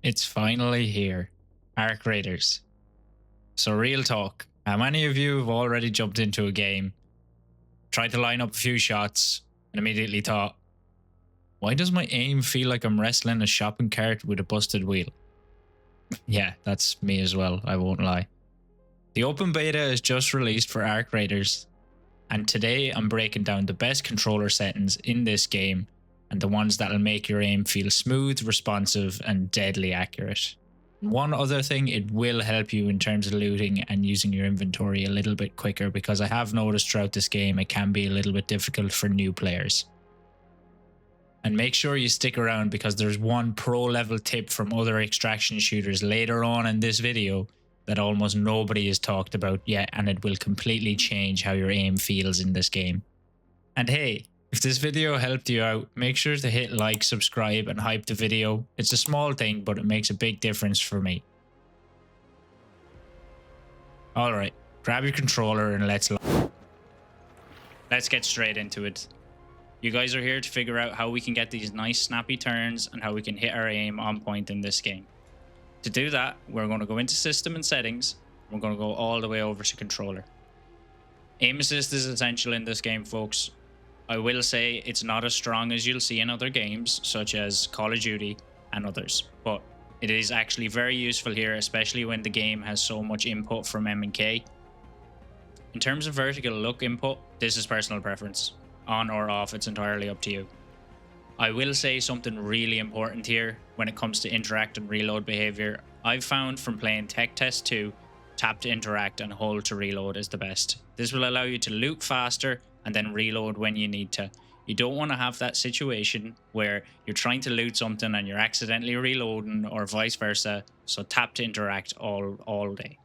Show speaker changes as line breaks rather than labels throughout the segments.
It's finally here. Arc Raiders. So, real talk. How many of you have already jumped into a game, tried to line up a few shots, and immediately thought, why does my aim feel like I'm wrestling a shopping cart with a busted wheel? Yeah, that's me as well, I won't lie. The open beta is just released for Arc Raiders, and today I'm breaking down the best controller settings in this game and the ones that'll make your aim feel smooth, responsive, and deadly accurate. One other thing, it will help you in terms of looting and using your inventory a little bit quicker, because I have noticed throughout this game it can be a little bit difficult for new players. And make sure you stick around, because there's one pro level tip from other extraction shooters later on in this video that almost nobody has talked about yet, and it will completely change how your aim feels in this game. And hey, if this video helped you out, make sure to hit like, subscribe, and hype the video. It's a small thing, but it makes a big difference for me. Alright, grab your controller and let's get straight into it. You guys are here to figure out how we can get these nice snappy turns and how we can hit our aim on point in this game. To do that, we're going to go into System and Settings. We're going to go all the way over to Controller. Aim Assist is essential in this game, folks. I will say it's not as strong as you'll see in other games, such as Call of Duty and others, but it is actually very useful here, especially when the game has so much input from M&K. In terms of vertical look input, this is personal preference. On or off, it's entirely up to you. I will say something really important here when it comes to interact and reload behavior. I've found from playing Tech Test 2, tap to interact and hold to reload is the best. This will allow you to loot faster and then reload when you need to. You don't want to have that situation where you're trying to loot something and you're accidentally reloading, or vice versa. So tap to interact all day.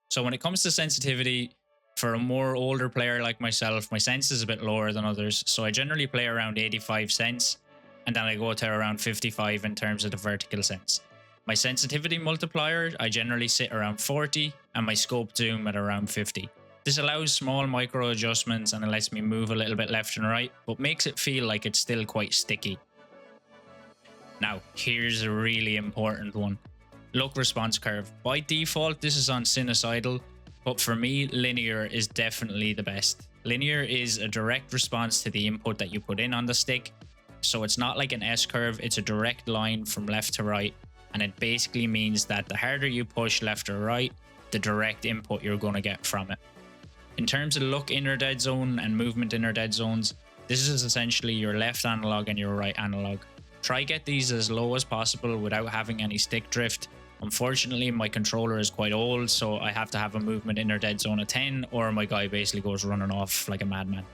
So when it comes to sensitivity, for a more older player like myself, my sense is a bit lower than others, so I generally play around 85 cents, and then I go to around 55 in terms of the vertical sense. My sensitivity multiplier, I generally sit around 40, and my scope zoom at around 50. This allows small micro adjustments and it lets me move a little bit left and right, but makes it feel like it's still quite sticky. Now, here's a really important one. Look response curve. By default, this is on sinusoidal, but for me, linear is definitely the best. Linear is a direct response to the input that you put in on the stick. So it's not like an S-curve, it's a direct line from left to right. And it basically means that the harder you push left or right, the direct input you're going to get from it. In terms of look inner dead zone and movement inner dead zones, this is essentially your left analog and your right analog. Try get these as low as possible without having any stick drift. Unfortunately, my controller is quite old, so I have to have a movement inner dead zone of 10, or my guy basically goes running off like a madman.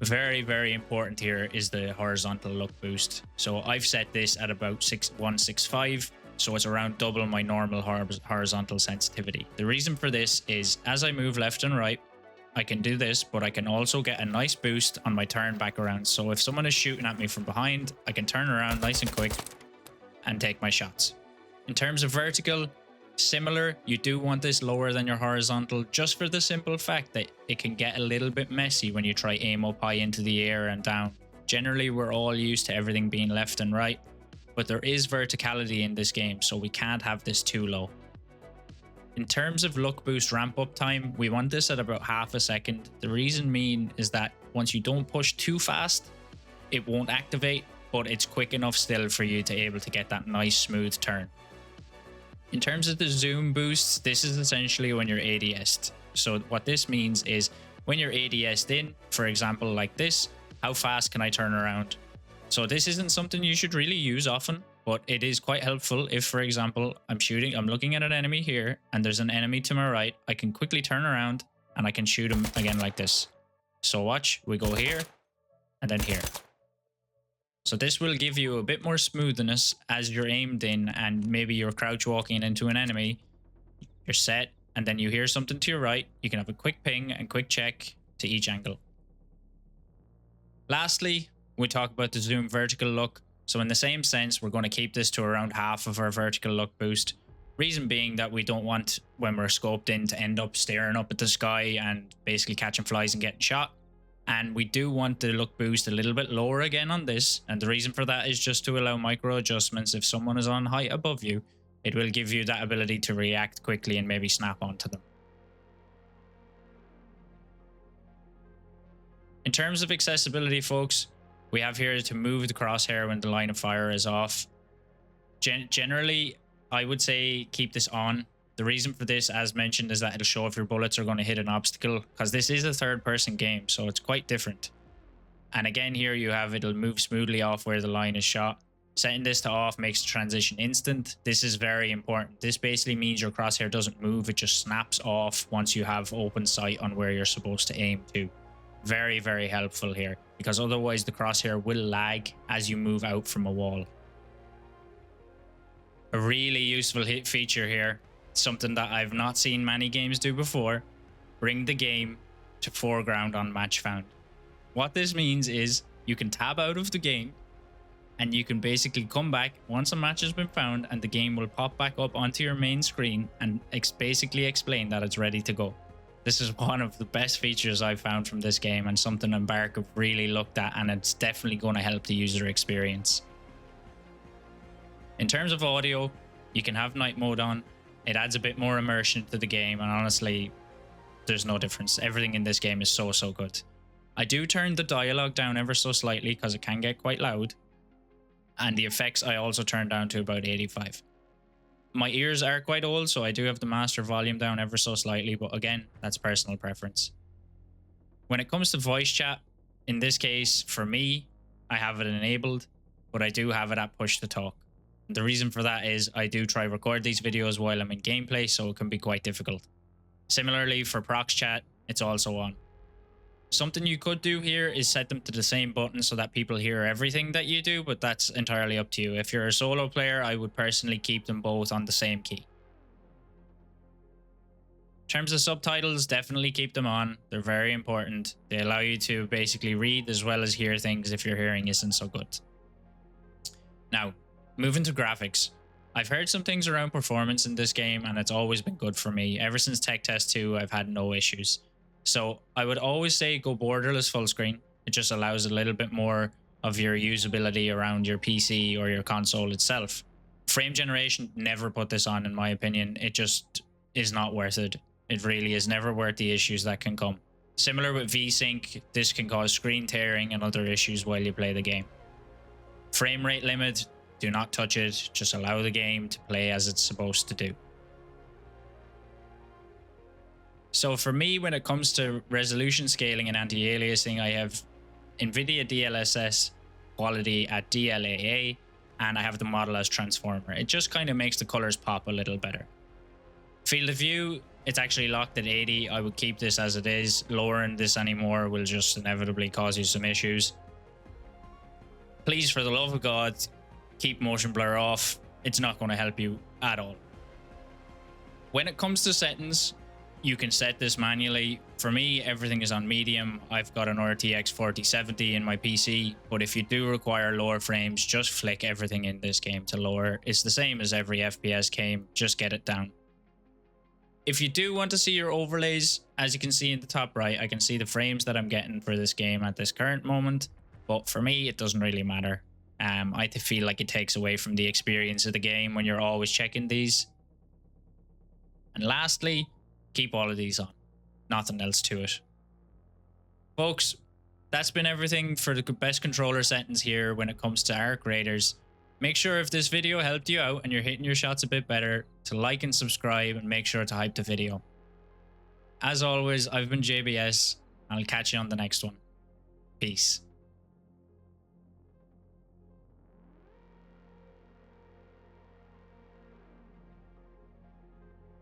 Very, very important here is the horizontal look boost. So I've set this at about 165, so it's around double my normal horizontal sensitivity. The reason for this is as I move left and right, I can do this, but I can also get a nice boost on my turn back around. So if someone is shooting at me from behind, I can turn around nice and quick and take my shots. In terms of vertical, similar, you do want this lower than your horizontal, just for the simple fact that it can get a little bit messy when you try aim up high into the air and down. Generally, we're all used to everything being left and right, but there is verticality in this game, so we can't have this too low. In terms of look boost ramp up time, we want this at about half a second. The reason being is that once you don't push too fast, it won't activate, but it's quick enough still for you to be able to get that nice smooth turn. In terms of the zoom boosts, this is essentially when you're ADS'd. So what this means is when you're ADS'd in, for example like this, how fast can I turn around? So this isn't something you should really use often, but it is quite helpful if, for example, I'm looking at an enemy here and there's an enemy to my right, I can quickly turn around and I can shoot him again like this. So watch, we go here and then here. So this will give you a bit more smoothness as you're aimed in, and maybe you're crouch walking into an enemy, you're set, and then you hear something to your right, you can have a quick ping and quick check to each angle. Lastly, we talk about the zoom vertical look. So in the same sense, we're going to keep this to around half of our vertical look boost. Reason being that we don't want, when we're scoped in, to end up staring up at the sky and basically catching flies and getting shot. And we do want the look boost a little bit lower again on this. And the reason for that is just to allow micro adjustments. If someone is on height above you, it will give you that ability to react quickly and maybe snap onto them. In terms of accessibility, folks, we have here to move the crosshair when the line of fire is off. Generally, I would say keep this on. The reason for this, as mentioned, is that it'll show if your bullets are going to hit an obstacle, because this is a third-person game, so it's quite different. And again, here you have it'll move smoothly off where the line is shot. Setting this to off makes the transition instant. This is very important. This basically means your crosshair doesn't move, it just snaps off once you have open sight on where you're supposed to aim to. Very, very helpful here, because otherwise the crosshair will lag as you move out from a wall. A really useful feature here, something that I've not seen many games do before: bring the game to foreground on match found. What this means is you can tab out of the game and you can basically come back once a match has been found, and the game will pop back up onto your main screen and basically explain that it's ready to go. This is one of the best features I've found from this game, and something Embark have really looked at, and it's definitely going to help the user experience. In terms of audio, you can have night mode on. It adds a bit more immersion to the game, and honestly, there's no difference. Everything in this game is so good. I do turn the dialogue down ever so slightly because it can get quite loud, and the effects I also turn down to about 85. My ears are quite old, so I do have the master volume down ever so slightly, but again, that's personal preference. When it comes to voice chat, in this case, for me, I have it enabled, but I do have it at push to talk. The reason for that is I do try record these videos while I'm in gameplay, so it can be quite difficult. Similarly, for prox chat, it's also on. Something you could do here is set them to the same button so that people hear everything that you do, but that's entirely up to you. If you're a solo player, I would personally keep them both on the same key. In terms of subtitles, definitely keep them on. They're very important. They allow you to basically read as well as hear things if your hearing isn't so good. Now, moving to graphics. I've heard some things around performance in this game, and it's always been good for me. Ever since Tech Test 2, I've had no issues. So I would always say go borderless full screen. It just allows a little bit more of your usability around your PC or your console itself. Frame generation, never put this on in my opinion. It just is not worth it. It really is never worth the issues that can come. Similar with VSync, this can cause screen tearing and other issues while you play the game. Frame rate limit, do not touch it. Just allow the game to play as it's supposed to do. So for me, when it comes to resolution scaling and anti-aliasing, I have NVIDIA DLSS quality at DLAA, and I have the model as transformer. It just kind of makes the colors pop a little better. Field of view, it's actually locked at 80. I would keep this as it is. Lowering this anymore will just inevitably cause you some issues. Please, for the love of God, keep motion blur off. It's not going to help you at all. When it comes to settings, you can set this manually. For me, everything is on medium. I've got an RTX 4070 in my PC, but if you do require lower frames, just flick everything in this game to lower. It's the same as every FPS game, just get it down. If you do want to see your overlays, as you can see in the top right, I can see the frames that I'm getting for this game at this current moment, but for me, it doesn't really matter. I feel like it takes away from the experience of the game when you're always checking these. And lastly, keep all of these on. Nothing else to it. Folks, that's been everything for the best controller settings here when it comes to Arc Raiders. Make sure if this video helped you out and you're hitting your shots a bit better, to like and subscribe, and make sure to hype the video. As always, I've been JBS, and I'll catch you on the next one. Peace.